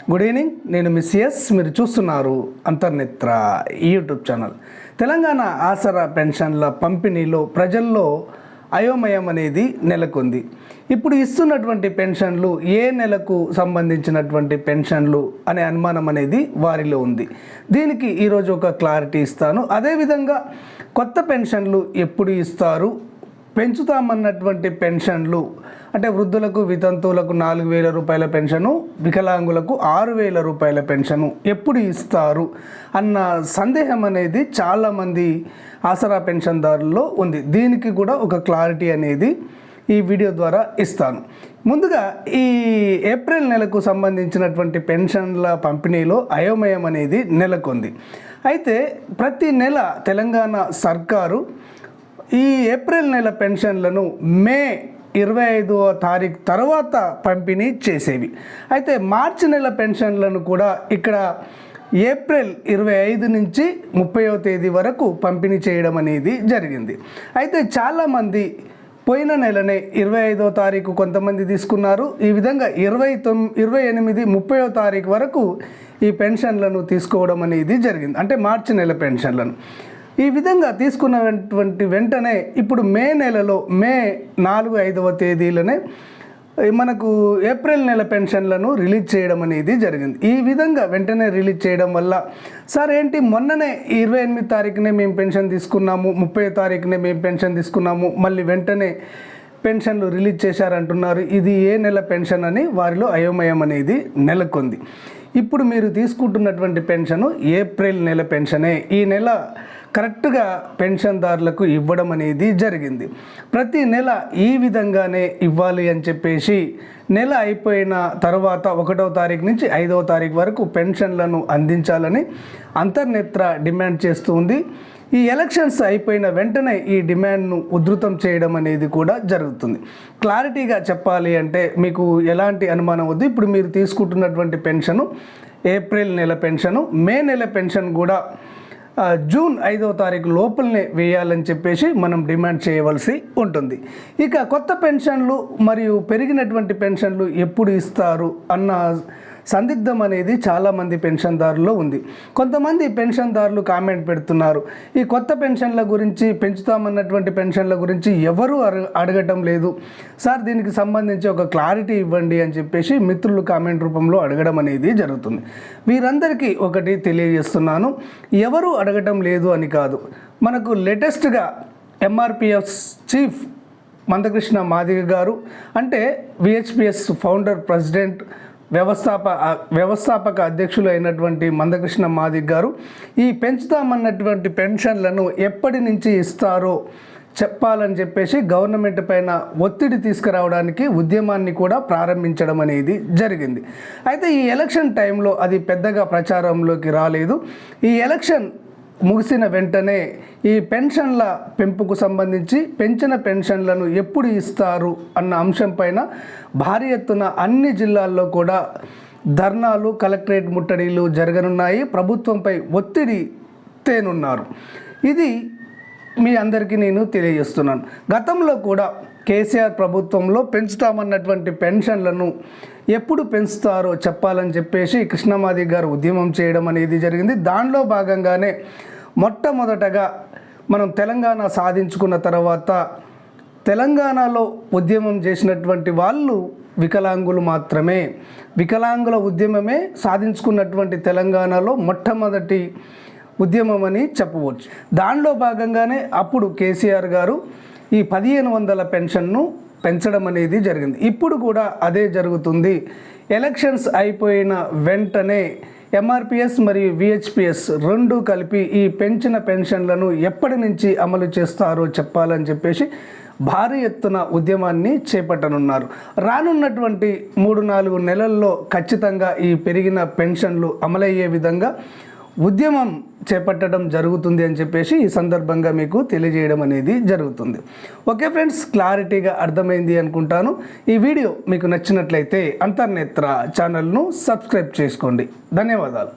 Good evening, నేను miss yes. మీరు చూస్తున్నారు అంతర్నేత్ర యూట్యూబ్ ఛానల్. తెలంగాణ ఆసరా పెన్షన్ల పంపిణీలో ప్రజల్లో అయోమయం అనేది నెలకొంది. ఇప్పుడు ఇస్తున్నటువంటి పెన్షన్లు ఏ నెలకు సంబంధించినటువంటి పెన్షన్లు అనే అనుమానం అనేది వారిలో ఉంది. దీనికి ఈరోజు ఒక క్లారిటీ ఇస్తాను. అదేవిధంగా కొత్త పెన్షన్లు ఎప్పుడు ఇస్తారు, పెంచుతామన్నటువంటి పెన్షన్లు అంటే వృద్ధులకు వితంతువులకు 4,000 రూపాయల పెన్షను, వికలాంగులకు 6,000 రూపాయల పెన్షను ఎప్పుడు ఇస్తారు అన్న సందేహం అనేది చాలామంది ఆసరా పెన్షన్దారుల్లో ఉంది. దీనికి కూడా ఒక క్లారిటీ అనేది ఈ వీడియో ద్వారా ఇస్తాను. ముందుగా ఈ ఏప్రిల్ నెలకు సంబంధించినటువంటి పెన్షన్ల పంపిణీలో అయోమయం అనేది నెలకొంది. అయితే ప్రతి నెల తెలంగాణ సర్కారు ఈ ఏప్రిల్ నెల పెన్షన్లను మే 25వ తారీఖు తర్వాత పంపిణీ చేసేవి. అయితే మార్చి నెల పెన్షన్లను కూడా ఇక్కడ ఏప్రిల్ 25 నుంచి 30వ తేదీ వరకు పంపిణీ చేయడం అనేది జరిగింది. అయితే చాలామంది పోయిన నెలనే 25వ తారీఖు కొంతమంది తీసుకున్నారు. ఈ విధంగా 28, 30వ తారీఖు వరకు ఈ పెన్షన్లను తీసుకోవడం అనేది జరిగింది, అంటే మార్చి నెల పెన్షన్లను. ఈ విధంగా తీసుకున్నటువంటి వెంటనే ఇప్పుడు మే నెలలో మే 4, 5వ తేదీలనే మనకు ఏప్రిల్ నెల పెన్షన్లను రిలీజ్ చేయడం అనేది జరిగింది. ఈ విధంగా వెంటనే రిలీజ్ చేయడం వల్ల సార్ ఏంటి మొన్ననే 28 తారీఖునే మేము పెన్షన్ తీసుకున్నాము, 30వ తారీఖునే మేము పెన్షన్ తీసుకున్నాము, మళ్ళీ వెంటనే పెన్షన్లు రిలీజ్ చేశారంటున్నారు, ఇది ఏ నెల పెన్షన్ అని వారిలో అయోమయం అనేది నెలకొంది. ఇప్పుడు మీరు తీసుకుంటున్నటువంటి పెన్షను ఏప్రిల్ నెల పెన్షనే. ఈ నెల కరెక్ట్గా పెన్షన్దారులకు ఇవ్వడం అనేది జరిగింది. ప్రతి నెల ఈ విధంగానే ఇవ్వాలి అని చెప్పేసి నెల అయిపోయిన తర్వాత 1వ తారీఖు నుంచి 5వ తారీఖు వరకు పెన్షన్లను అందించాలని అంతర్నేత్ర డిమాండ్ చేస్తుంది. ఈ ఎలక్షన్స్ అయిపోయిన వెంటనే ఈ డిమాండ్ను ఉధృతం చేయడం అనేది కూడా జరుగుతుంది. క్లారిటీగా చెప్పాలి అంటే మీకు ఎలాంటి అనుమానం వద్దు. ఇప్పుడు మీరు తీసుకుంటున్నటువంటి పెన్షను ఏప్రిల్ నెల పెన్షను, మే నెల పెన్షన్ కూడా జూన్ 5వ తారీఖు లోపలనే వేయాలని చెప్పేసి మనం డిమాండ్ చేయవలసి ఉంటుంది. ఇక కొత్త పెన్షన్లు మరియు పెరిగినటువంటి పెన్షన్లు ఎప్పుడు ఇస్తారు అన్న సందిగ్ధం అనేది చాలామంది పెన్షన్దారుల్లో ఉంది. కొంతమంది పెన్షన్దారులు కామెంట్ పెడుతున్నారు, ఈ కొత్త పెన్షన్ల గురించి, పెంచుతామన్నటువంటి పెన్షన్ల గురించి ఎవరూ అడగటం లేదు సార్, దీనికి సంబంధించి ఒక క్లారిటీ ఇవ్వండి అని చెప్పేసి మిత్రులు కామెంట్ రూపంలో అడగడం అనేది జరుగుతుంది. వీరందరికీ ఒకటి తెలియజేస్తున్నాను, ఎవరు అడగటం లేదు అని కాదు. మనకు లేటెస్ట్గా ఎంఆర్పిఎస్ చీఫ్ మందకృష్ణ మాదిగ గారు, అంటే విహెచ్పిఎస్ ఫౌండర్, ప్రెసిడెంట్, వ్యవస్థాపక అధ్యక్షులు అయినటువంటి మందకృష్ణ మాదిగ గారు ఈ పెంచుతామన్నటువంటి పెన్షన్లను ఎప్పటి నుంచి ఇస్తారో చెప్పాలని చెప్పేసి గవర్నమెంట్ పైన ఒత్తిడి తీసుకురావడానికి ఉద్యమాన్ని కూడా ప్రారంభించడం అనేది జరిగింది. అయితే ఈ ఎలక్షన్ టైంలో అది పెద్దగా ప్రచారంలోకి రాలేదు. ఈ ఎలక్షన్ ముగిసిన వెంటనే ఈ పెన్షన్ల పెంపుకు సంబంధించి పెంచిన పెన్షన్లను ఎప్పుడు ఇస్తారు అన్న అంశం పైన భారీ ఎత్తున అన్ని జిల్లాల్లో కూడా ధర్నాలు, కలెక్టరేట్ ముట్టడిలు జరగనున్నాయి. ప్రభుత్వంపై ఒత్తిడి తేనున్నారు. ఇది మీ అందరికీ నేను తెలియజేస్తున్నాను. గతంలో కూడా కేసీఆర్ ప్రభుత్వంలో పెంచుతామన్నటువంటి పెన్షన్లను ఎప్పుడు పెంచుతారో చెప్పాలని చెప్పేసి కృష్ణమాదిగ గారు ఉద్యమం చేయడం అనేది జరిగింది. దానిలో భాగంగానే మొట్టమొదటగా మనం తెలంగాణ సాధించుకున్న తర్వాత తెలంగాణలో ఉద్యమం చేసినటువంటి వాళ్ళు వికలాంగులు మాత్రమే. వికలాంగుల ఉద్యమమే సాధించుకున్నటువంటి తెలంగాణలో మొట్టమొదటి ఉద్యమం అని చెప్పవచ్చు. దానిలో భాగంగానే అప్పుడు కేసీఆర్ గారు ఈ 1,500 పెన్షన్ను పెంచడం అనేది జరిగింది. ఇప్పుడు కూడా అదే జరుగుతుంది. ఎలక్షన్స్ అయిపోయిన వెంటనే ఎంఆర్పిఎస్ మరియు విహెచ్పిఎస్ రెండు కలిపి ఈ పెంచిన పెన్షన్లను ఎప్పటి నుంచి అమలు చేస్తారో చెప్పాలని చెప్పేసి భారీ ఎత్తున ఉద్యమాన్ని చేపట్టనున్నారు. రానున్నటువంటి 3-4 నెలల్లో ఖచ్చితంగా ఈ పెరిగిన పెన్షన్లు అమలయ్యే విధంగా ఉద్యమం చేపట్టడం జరుగుతుంది అని చెప్పేసి ఈ సందర్భంగా మీకు తెలియజేయడం అనేది జరుగుతుంది. ఓకే ఫ్రెండ్స్, క్లారిటీగా అర్థమైంది అనుకుంటాను. ఈ వీడియో మీకు నచ్చినట్లయితే అంతర్నేత్ర ఛానల్ను సబ్స్క్రైబ్ చేసుకోండి. ధన్యవాదాలు.